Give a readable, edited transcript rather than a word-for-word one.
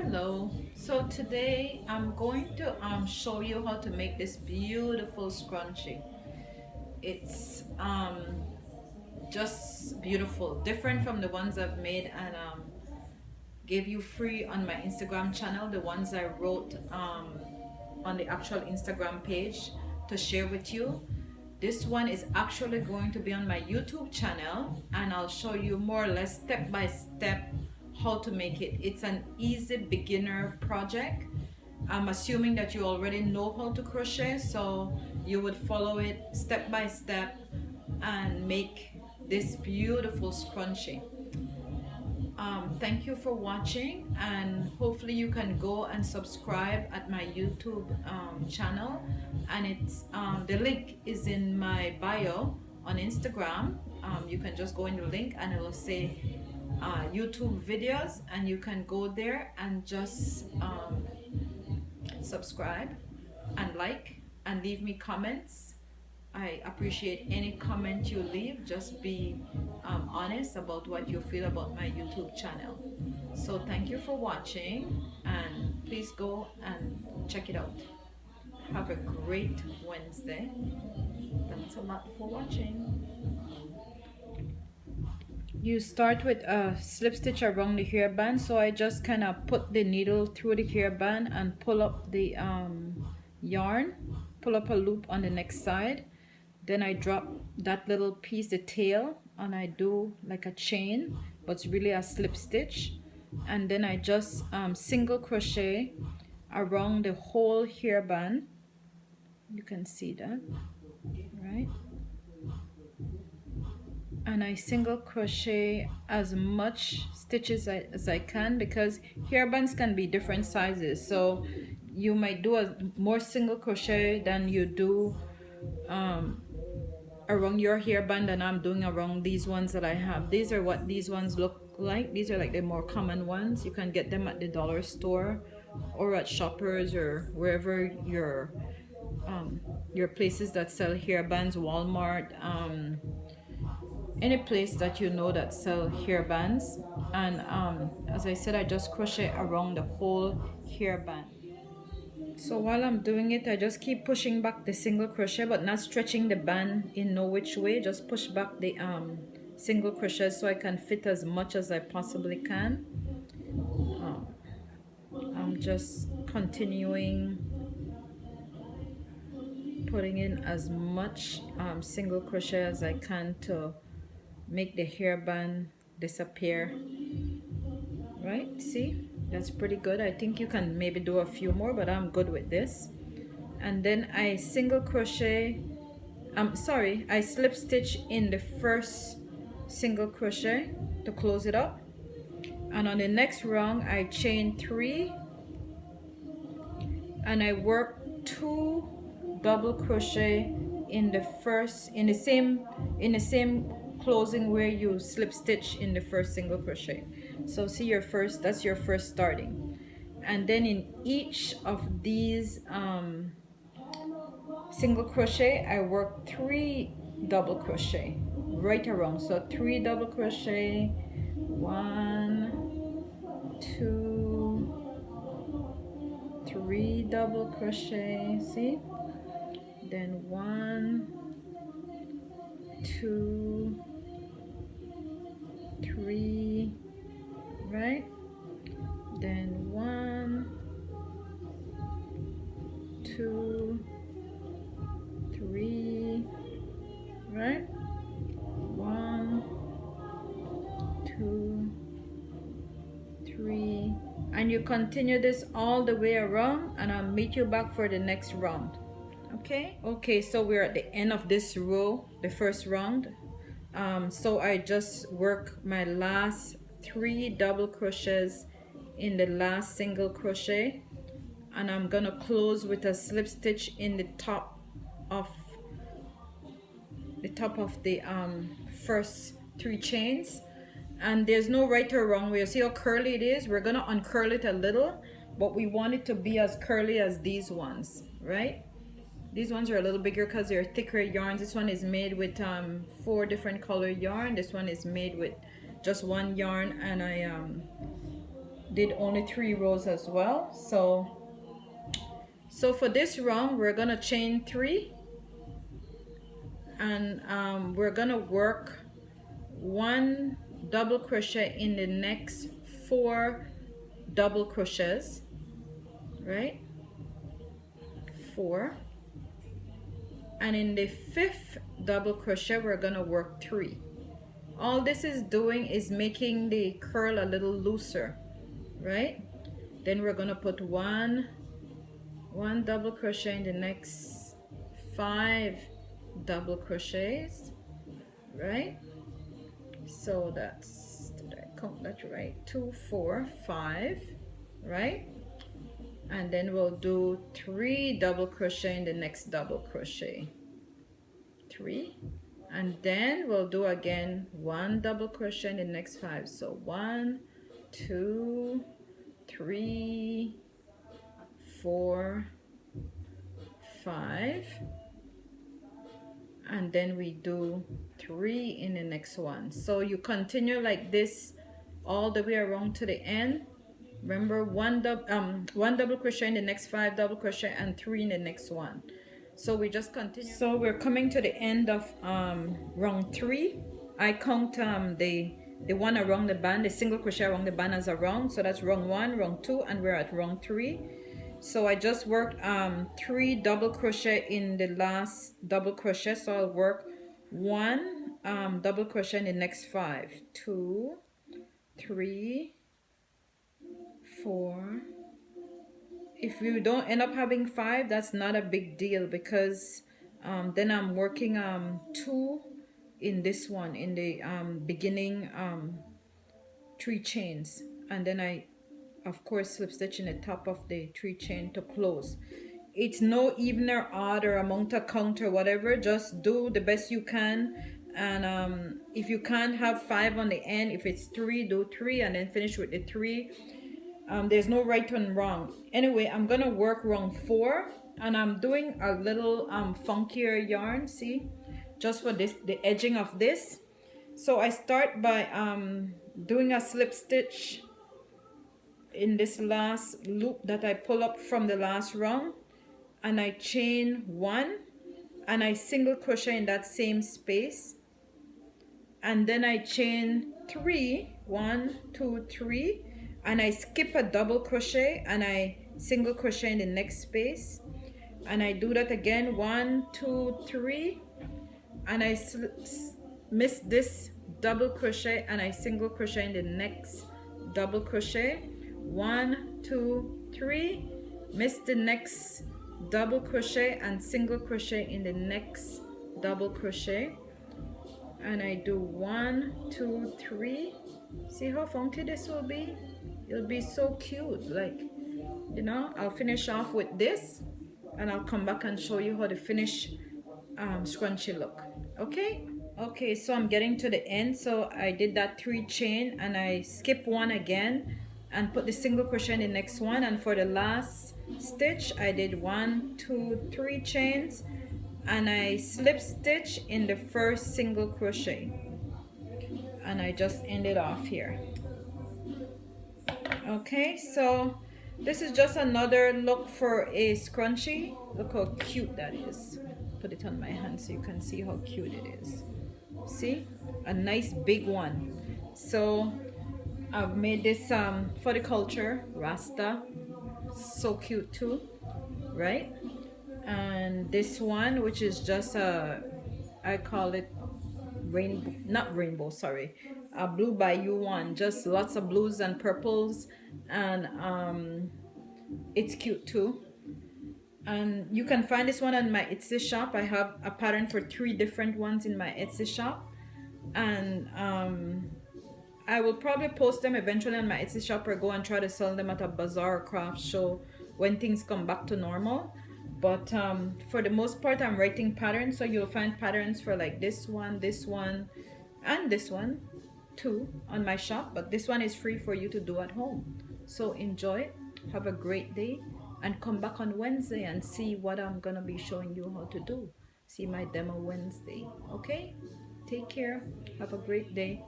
Hello. So today I'm going to show you how to make this beautiful scrunchie. It's just beautiful, different from the ones I've made and gave you free on my Instagram channel, the ones I wrote on the actual Instagram page to share with you. This one is actually going to be on my YouTube channel, and I'll show you more or less step by step how to make it. It's an easy beginner project. I'm assuming that you already know how to crochet, so you would follow it step by step and make this beautiful scrunchie. Thank you for watching, and hopefully you can go and subscribe at my YouTube channel, and it's the link is in my bio on Instagram. You can just go in the link and it will say YouTube videos, and you can go there and just subscribe and like and leave me comments. I appreciate any comment you leave. Just be honest about what you feel about my YouTube channel. So thank you for watching, and please go and check it out. Have a great Wednesday. Thanks a lot for watching. You start with a slip stitch around the hairband, so I just kind of put the needle through the hairband and pull up the yarn, pull up a loop on the next side. Then I drop that little piece, the tail, and I do like a chain, but it's really a slip stitch. And then I just single crochet around the whole hairband. You can see that, right? And I single crochet as much stitches as I can, because hairbands can be different sizes, so you might do a more single crochet than you do around your hairband than I'm doing around these ones that I have. These are what these ones look like. These are like the more common ones. You can get them at the dollar store or at Shoppers or wherever your places that sell hairbands, Walmart, any place that you know that sell hairbands. And as I said, I just crochet around the whole hairband. So while I'm doing it, I just keep pushing back the single crochet, but not stretching the band in no which way. Just push back the single crochet so I can fit as much as I possibly can. I'm just continuing putting in as much single crochet as I can to make the hairband disappear. Right, see, that's pretty good. I think you can maybe do a few more, but I'm good with this. And then I single crochet, I slip stitch in the first single crochet to close it up, and on the next round I chain 3 and I work 2 double crochet in the same closing where you slip stitch in the first single crochet. So see, that's your first starting, and then in each of these single crochet I work 3 double crochet right around. So 3 double crochet, 1, 2, 3 double crochet, see, then 1, 2, 3, right, then 1, 2, 3, right, 1, 2, 3, and you continue this all the way around, and I'll meet you back for the next round. Okay, so we're at the end of this row, the first round. So I just work my last 3 double crochets in the last single crochet, and I'm gonna close with a slip stitch in the top of the first 3 chains. And there's no right or wrong way. You see how curly it is? We're gonna uncurl it a little, but we want it to be as curly as these ones, right? These ones are a little bigger because they're thicker yarns. This one is made with 4 different color yarn. This one is made with just 1 yarn, and I did only 3 rows as well. So for this round we're gonna chain 3, and we're gonna work 1 double crochet in the next 4 double crochets, right? 4, and in the 5th double crochet we're gonna work 3. All this is doing is making the curl a little looser, right? Then we're gonna put one double crochet in the next 5 double crochets, right? So that's, did I count that right? 2, 4, 5, right? And then we'll do 3 double crochet in the next double crochet, 3, and then we'll do again 1 double crochet in the next 5. So 1, 2, 3, 4, 5, and then we do 3 in the next one. So you continue like this all the way around to the end. Remember, one double crochet in the next 5 double crochet and 3 in the next one. So we just continue. So we're coming to the end of round 3. I count the one around the band, the single crochet around the band as a round. So that's round 1, round 2, and we're at round 3. So I just worked 3 double crochet in the last double crochet. So I'll work 1 double crochet in the next 5. 2, 3, 4. If you don't end up having 5, that's not a big deal, because then I'm working 2 in this one, in the beginning 3 chains, and then I of course slip stitch in the top of the 3 chain to close. It's no even or odd or amount of count or whatever, just do the best you can. And if you can't have 5 on the end, if it's 3, do 3 and then finish with the 3. There's no right and wrong. Anyway, I'm gonna work round 4, and I'm doing a little funkier yarn, see, just for this, the edging of this. So I start by doing a slip stitch in this last loop that I pull up from the last round, and I chain 1, and I single crochet in that same space, and then I chain 3, 1, 2, 3, and I skip a double crochet and I single crochet in the next space, and I do that again, 1, 2, 3, and I miss this double crochet and I single crochet in the next double crochet, 1, 2, 3, miss the next double crochet and single crochet in the next double crochet, and I do 1, 2, 3. See how funky this will be? It'll be so cute, like, you know. I'll finish off with this and I'll come back and show you how the finished scrunchie look. Okay, so I'm getting to the end. So I did that 3 chain and I skip 1 again and put the single crochet in the next one, and for the last stitch I did 1, 2, 3 chains and I slip stitch in the first single crochet, and I just ended off here. Okay, so this is just another look for a scrunchie. Look how cute that is. Put it on my hand so you can see how cute it is. See, a nice big one. So I've made this for the culture, Rasta, so cute too, right? And this one, which is just a, I call it rainbow, not rainbow, sorry, a blue bayou one, just lots of blues and purples, and it's cute too. And you can find this one on my Etsy shop. I have a pattern for 3 different ones in my Etsy shop, and I will probably post them eventually on my Etsy shop or go and try to sell them at a bazaar or craft show when things come back to normal. But for the most part, I'm writing patterns, so you'll find patterns for like this one, and this one too on my shop, but this one is free for you to do at home. So enjoy it, have a great day, and come back on Wednesday and see what I'm gonna be showing you how to do. See my demo Wednesday. Okay, take care, have a great day.